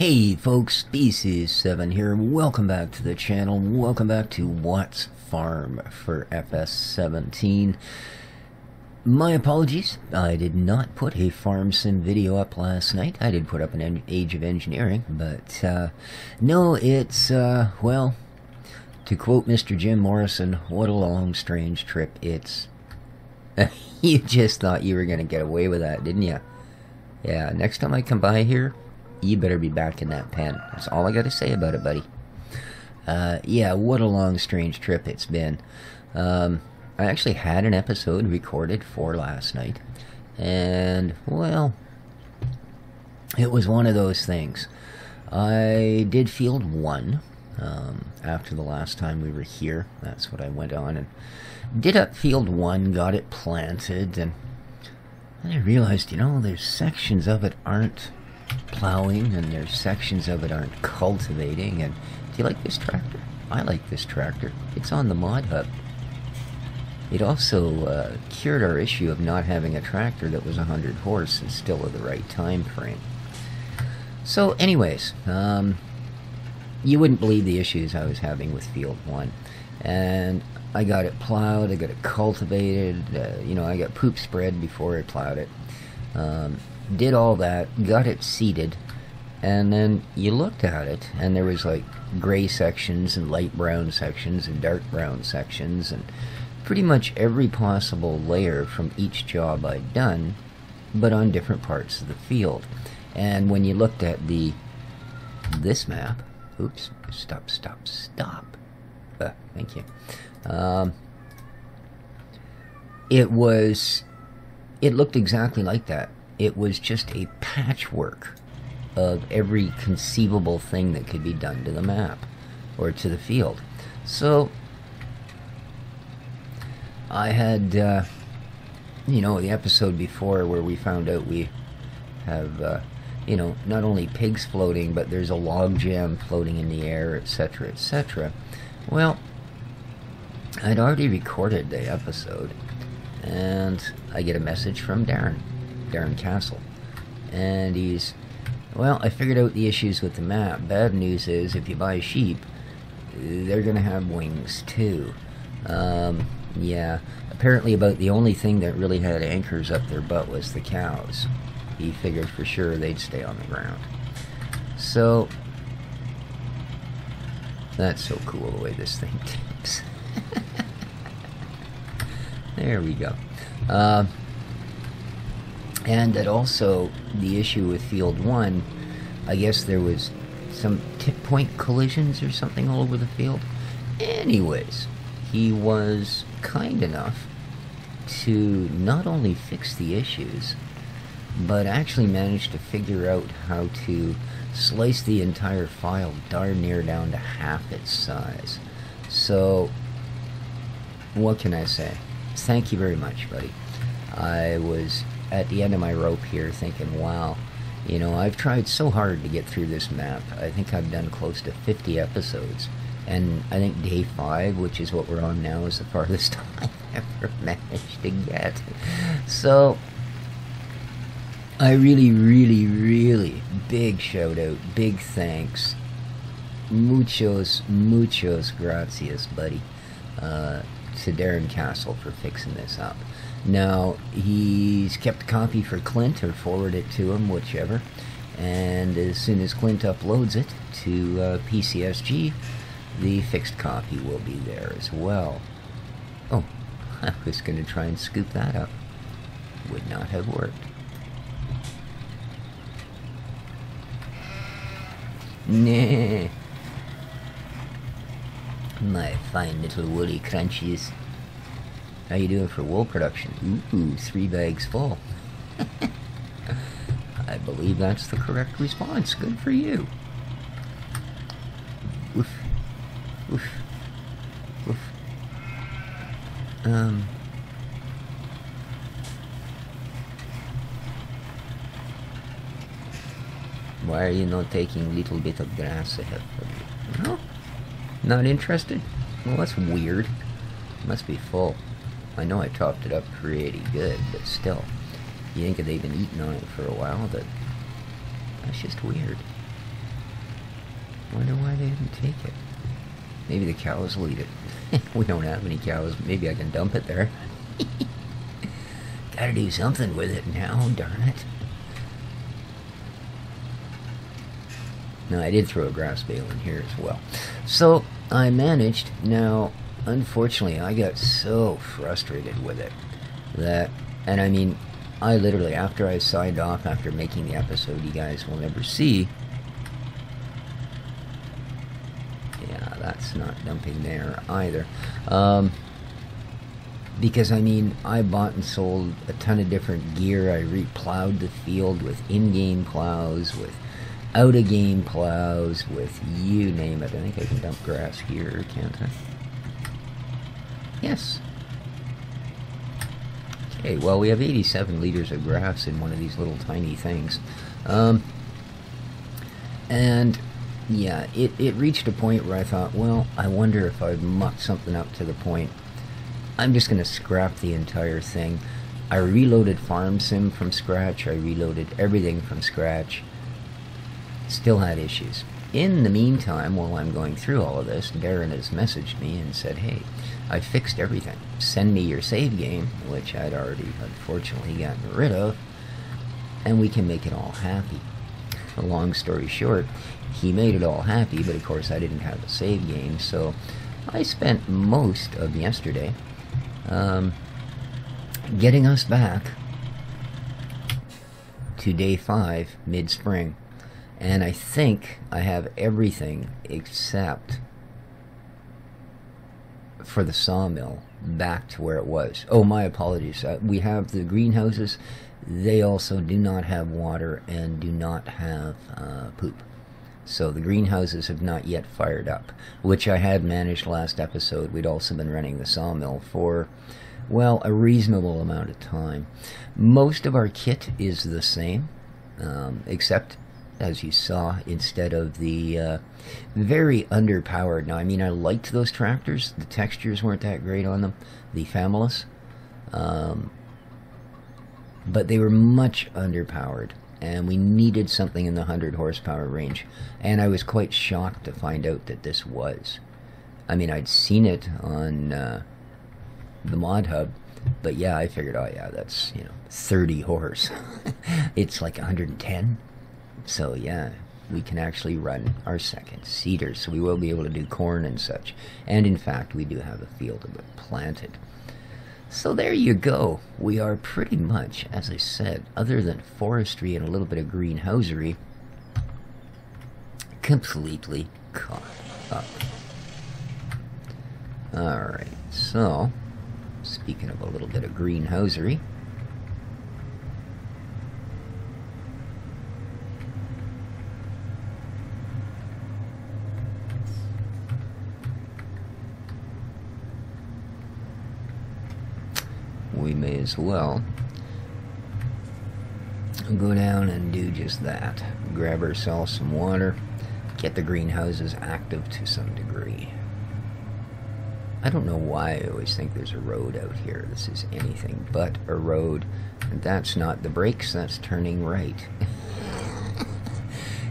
Hey folks, Wheels247 here. Welcome back to the channel. Welcome back to Watts Farm for FS17. My apologies, I did not put a farm sim video up last night. I did put up an Age of Engineering, but no, it's, well, to quote Mr. Jim Morrison, what a long, strange trip it's... You just thought you were going to get away with that, didn't you? Yeah, next time I come by here, you better be back in that pen. That's all I got to say about it, buddy. Yeah, what a long, strange trip it's been. I actually had an episode recorded for last night. And, well, it was one of those things. I did field 1 after the last time we were here. That's what I went on and did up field 1, got it planted, and I realized, you know, there's sections of it aren't plowing, and there's sections of it aren't cultivating. And do you like this tractor? I like this tractor. It's on the mod hub. It also cured our issue of not having a tractor that was 100 horse and still of the right time frame. So anyways, you wouldn't believe the issues I was having with field 1. And I got it plowed, I got it cultivated, you know, I got poop spread before I plowed it. Did all that, got it seeded, and then you looked at it, and there was like gray sections and light brown sections and dark brown sections, and pretty much every possible layer from each job I'd done, but on different parts of the field. And when you looked at this map, oops, stop. Thank you. It looked exactly like that. It was just a patchwork of every conceivable thing that could be done to the map or to the field. So I had, you know, the episode before where we found out we have, you know, not only pigs floating, but there's a log jam floating in the air, etc., etc. Well, I'd already recorded the episode, and I get a message from Darren Castle, and he's, well, I figured out the issues with the map. Bad news is, if you buy sheep, they're gonna have wings too. Yeah, apparently about the only thing that really had anchors up their butt was the cows. He figured for sure they'd stay on the ground. So that's so cool the way this thing tips. There we go. And that also, the issue with field 1, I guess there was some tip point collisions or something all over the field. Anyways, he was kind enough to not only fix the issues, but actually managed to figure out how to slice the entire file darn near down to half its size. So, what can I say? Thank you very much, buddy. I was at the end of my rope here thinking, wow, you know, I've tried so hard to get through this map. I think I've done close to 50 episodes, and I think day 5, which is what we're on now, is the farthest I've ever managed to get. So I really big shout out, big thanks, muchos gracias, buddy, to Darren Castle for fixing this up. Now, he's kept a copy for Clint, or forward it to him, whichever, and as soon as Clint uploads it to PCSG, the fixed copy will be there as well. Oh, I was going to try and scoop that up. Would not have worked. Nah. My fine little woolly crunchies. How you doing for wool production? Ooh, 3 bags full. I believe that's the correct response. Good for you. Woof. Woof. Woof. Why are you not taking little bit of grass I have for you? No? Not interested? Well, that's weird. Must be full. I know I topped it up pretty good, but still. You think if they've been eating on it for a while, that's just weird. Wonder why they didn't take it. Maybe the cows will eat it. We don't have any cows. Maybe I can dump it there. Gotta do something with it now, darn it. No, I did throw a grass bale in here as well. So, I managed. Now, unfortunately, I got so frustrated with it that, and I mean, I literally, after I signed off, after making the episode you guys will never see, yeah, that's not dumping there either. Because, I mean, I bought and sold a ton of different gear. I re-plowed the field with in-game plows, with out-of-game plows, with you name it. I think I can dump grass here, can't I? Yes. Okay, well, we have 87 liters of grass in one of these little tiny things. And, yeah, it reached a point where I thought, well, I wonder if I'd muck something up to the point. I'm just going to scrap the entire thing. I reloaded Farm Sim from scratch. I reloaded everything from scratch. Still had issues. In the meantime, while I'm going through all of this, Darren has messaged me and said, hey, I fixed everything. Send me your save game, which I'd already, unfortunately, gotten rid of, and we can make it all happy. A long story short, he made it all happy, but of course I didn't have a save game, so I spent most of yesterday getting us back to day 5, mid-spring. And I think I have everything except for the sawmill back to where it was. Oh, my apologies. We have the greenhouses. They also do not have water and do not have poop. So the greenhouses have not yet fired up, which I had managed last episode. We'd also been running the sawmill for, well, a reasonable amount of time. Most of our kit is the same, except, as you saw, instead of the very underpowered. Now, I mean, I liked those tractors. The textures weren't that great on them, the Famulus. But they were much underpowered, and we needed something in the 100 horsepower range. And I was quite shocked to find out that this was. I mean, I'd seen it on the Mod Hub, but yeah, I figured, oh yeah, that's, 30 horse. It's like 110. So yeah, we can actually run our second seeder, so we will be able to do corn and such. And in fact, we do have a field of it planted. So there you go. We are pretty much, as I said, other than forestry and a little bit of greenhousery, completely caught up. Alright, so, speaking of a little bit of greenhousery, we may as well go down and do just that. Grab ourselves some water, get the greenhouses active to some degree. I don't know why I always think there's a road out here. This is anything but a road. And that's not the brakes, that's turning right.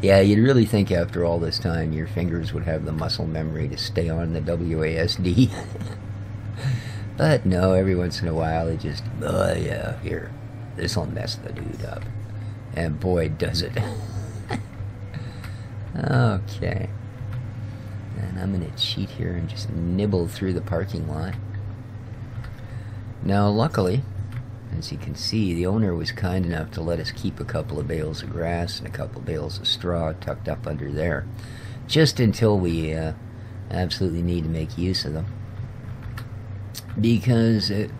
Yeah, you'd really think after all this time your fingers would have the muscle memory to stay on the WASD. But no, every once in a while it just, oh yeah, here, this'll mess the dude up. And boy, does it. Okay. And I'm going to cheat here and just nibble through the parking lot. Now, luckily, as you can see, the owner was kind enough to let us keep a couple of bales of grass and a couple of bales of straw tucked up under there, just until we absolutely need to make use of them. Because it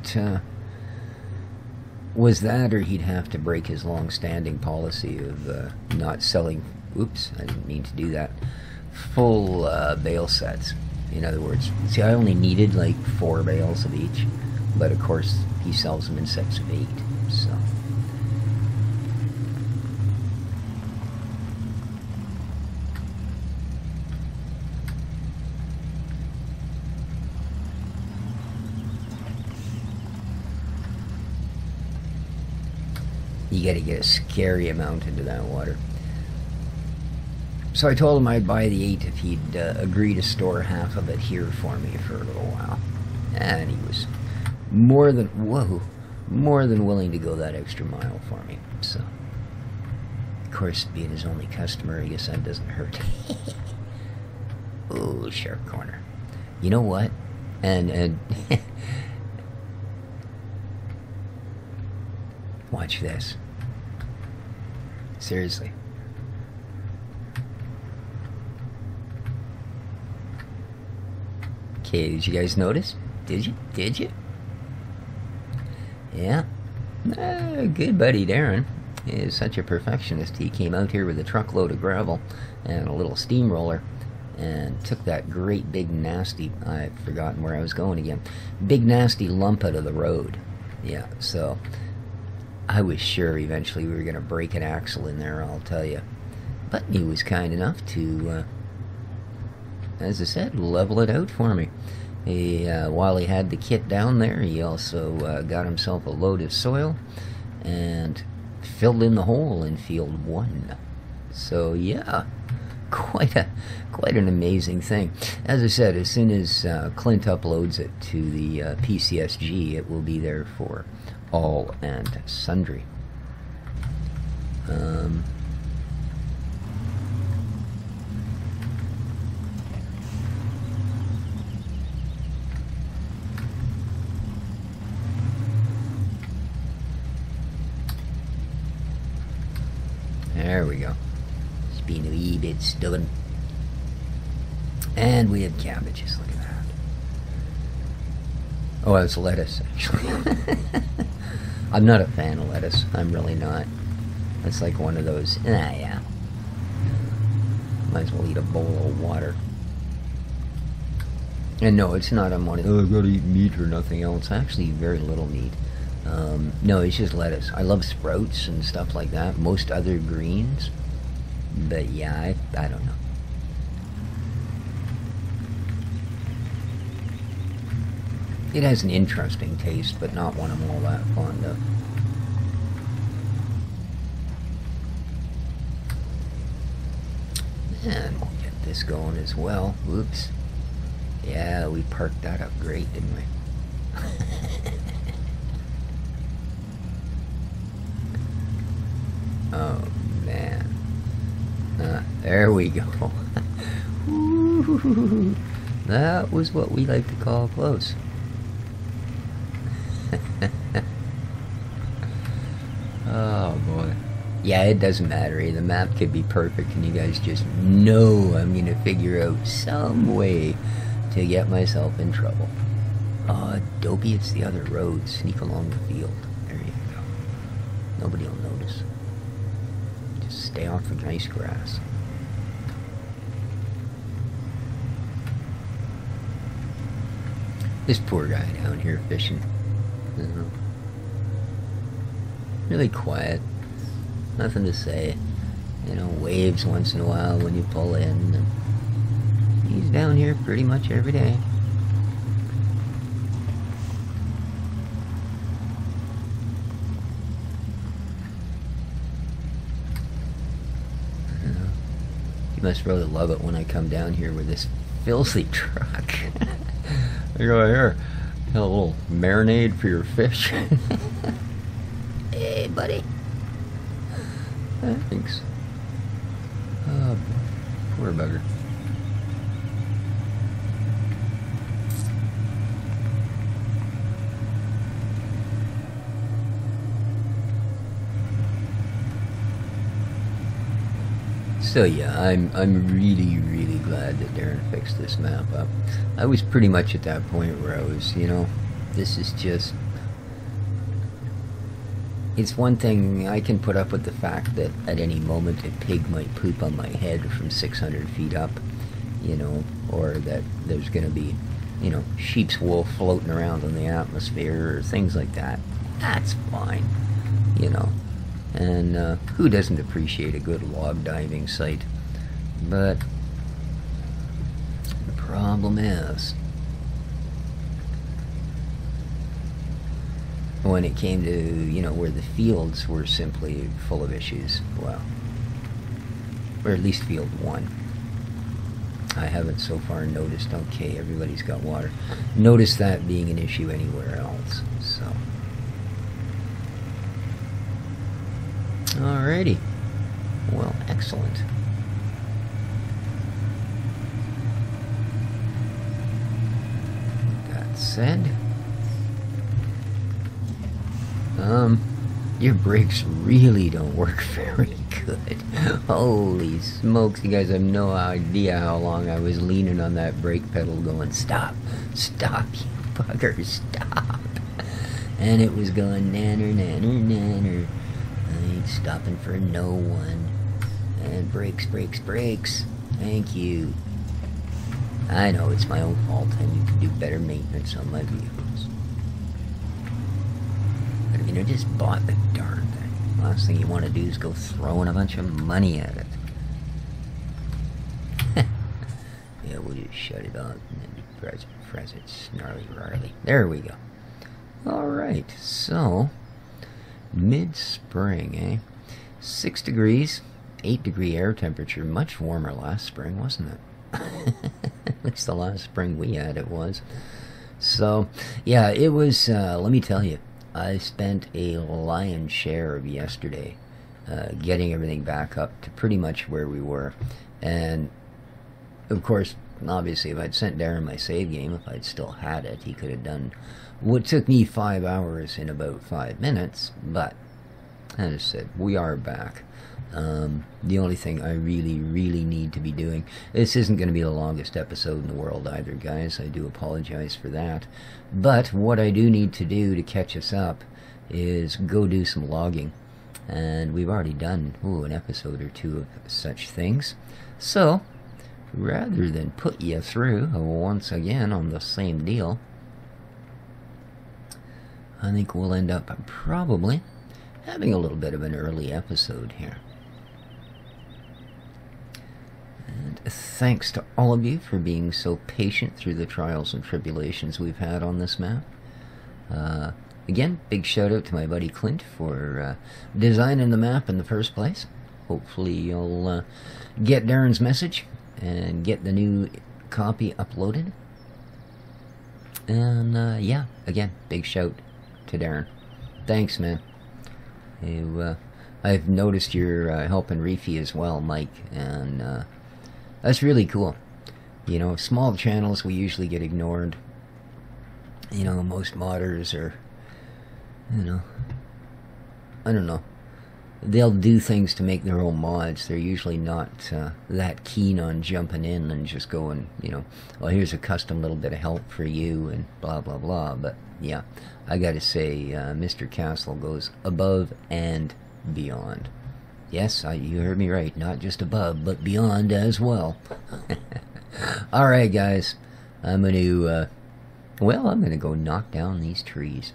was that, or he'd have to break his long-standing policy of not selling, oops, I didn't mean to do that, full bale sets. In other words, see, I only needed like 4 bales of each, but of course he sells them in sets of 8, so. You gotta get a scary amount into that water. So I told him I'd buy the 8 if he'd agree to store half of it here for me for a little while. And he was more than willing to go that extra mile for me. So, of course, being his only customer, I guess that doesn't hurt. Ooh, sharp corner. You know what? And watch this. Seriously. Okay, did you guys notice? Did you? Did you? Yeah. Good buddy Darren is such a perfectionist. He came out here with a truckload of gravel and a little steamroller and took that great big nasty, I've forgotten where I was going again, big nasty lump out of the road. Yeah, so I was sure eventually we were going to break an axle in there, I'll tell you. But he was kind enough to, as I said, level it out for me. While he had the kit down there, he also got himself a load of soil and filled in the hole in field 1. So yeah, quite an amazing thing. As I said, as soon as Clint uploads it to the PCSG, it will be there for all and sundry. There we go. Just being a wee bit stubborn. And we have cabbages. Look at that. Oh, it's lettuce, actually. I'm not a fan of lettuce. I'm really not. It's like one of those, yeah. Might as well eat a bowl of water. And no, it's not I'm one of, I've got to eat meat or nothing else. Actually, very little meat. No, it's just lettuce. I love sprouts and stuff like that. Most other greens. But yeah, I don't know. It has an interesting taste, but not one I'm all that fond of. And we'll get this going as well. Whoops. Yeah, we parked that up great, didn't we? Oh, man. There we go. That was what we like to call close. Oh, boy. Yeah, it doesn't matter. The map could be perfect, and you guys just know I'm going to figure out some way to get myself in trouble. Dopey, it's the other road. Sneak along the field. There you go. Nobody will notice. Just stay off the nice grass. This poor guy down here fishing. You know, really quiet. Nothing to say. You know, waves once in a while when you pull in. And he's down here pretty much every day. You must really love it when I come down here with this filthy truck. I go here, a little marinade for your fish. Hey, buddy. Thanks. Oh, poor bugger. So yeah, I'm really glad that Darren fixed this map up. I was pretty much at that point where I was, you know, this is just... It's one thing, I can put up with the fact that at any moment a pig might poop on my head from 600 feet up, you know, or that there's going to be, you know, sheep's wool floating around in the atmosphere or things like that. That's fine, you know. And who doesn't appreciate a good log diving site? But the problem is, when it came to, you know, where the fields were simply full of issues, well, or at least field 1. I haven't so far noticed, okay, everybody's got water. Noticed that being an issue anywhere else, so. Alrighty. Well, excellent. That said, your brakes really don't work very good. Holy smokes, you guys have no idea how long I was leaning on that brake pedal going, stop, stop, you bugger, stop. And it was going nanner, nanner, nanner. I ain't stopping for no one. And brakes, brakes, brakes. Thank you. I know it's my own fault. I need to do better maintenance on my vehicles. But I mean, I just bought the darn thing. Last thing you want to do is go throwing a bunch of money at it. Yeah, we'll just shut it off and then press it, snarly rarely. There we go. Alright, so mid-spring, eh? 6 degrees, 8-degree air temperature. Much warmer last spring, wasn't it? At least the last spring we had it was. So, yeah, it was, let me tell you, I spent a lion's share of yesterday getting everything back up to pretty much where we were. And, of course, obviously, if I'd sent Darren my save game, if I'd still had it, he could have done what took me 5 hours in about 5 minutes. But, as I said, we are back. The only thing I really need to be doing, this isn't going to be the longest episode in the world either, guys. I do apologize for that. But what I do need to do to catch us up is go do some logging. And we've already done, an episode or 2 of such things. So, rather than put you through once again on the same deal, I think we'll end up probably having a little bit of an early episode here. And thanks to all of you for being so patient through the trials and tribulations we've had on this map. Again, big shout out to my buddy Clint for designing the map in the first place. Hopefully you'll get Darren's message and get the new copy uploaded. And yeah, again, big shout to Darren. Thanks, man. I've noticed you're helping Reefy as well, Mike, and that's really cool. You know, small channels we usually get ignored. You know, most modders are, you know, I don't know. They'll do things to make their own mods. They're usually not that keen on jumping in and just going, you know, well, here's a custom little bit of help for you and blah, blah, blah. But, yeah, I gotta say, Mr. Castle goes above and beyond. Yes, you heard me right. Not just above, but beyond as well. Alright, guys. I'm gonna, I'm gonna go knock down these trees.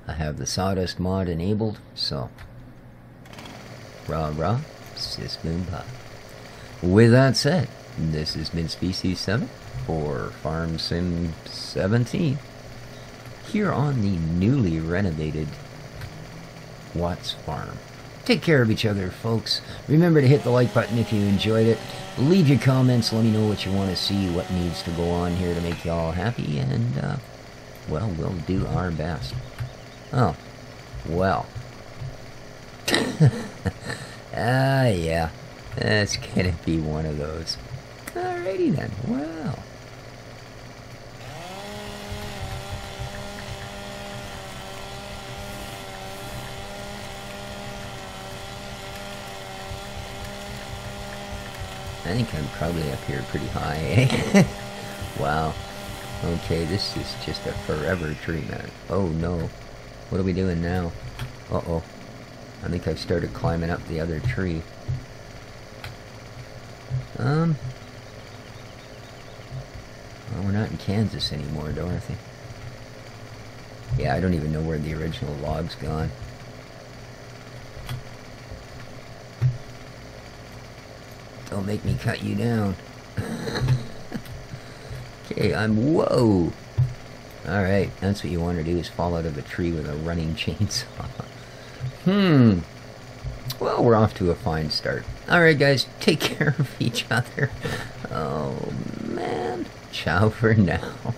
I have the sawdust mod enabled, so rah rah, sis boom pop. With that said, this has been Species 7 for Farm Sim 17 here on the newly renovated Watts Farm. Take care of each other, folks. Remember to hit the like button if you enjoyed it. Leave your comments. Let me know what you want to see, what needs to go on here to make you all happy. And, well, we'll do our best. Oh, well. Yeah. That's gonna be one of those. Alrighty then. Well. I think I'm probably up here pretty high, eh? Wow. Okay, this is just a forever tree, man. Oh no. What are we doing now? Uh-oh. I think I've started climbing up the other tree. Well, we're not in Kansas anymore, Dorothy. Yeah, I don't even know where the original log's gone. Don't make me cut you down. Okay, whoa! Alright, that's what you want to do, is fall out of a tree with a running chainsaw. Well, we're off to a fine start. Alright guys, take care of each other. Oh man. Ciao for now.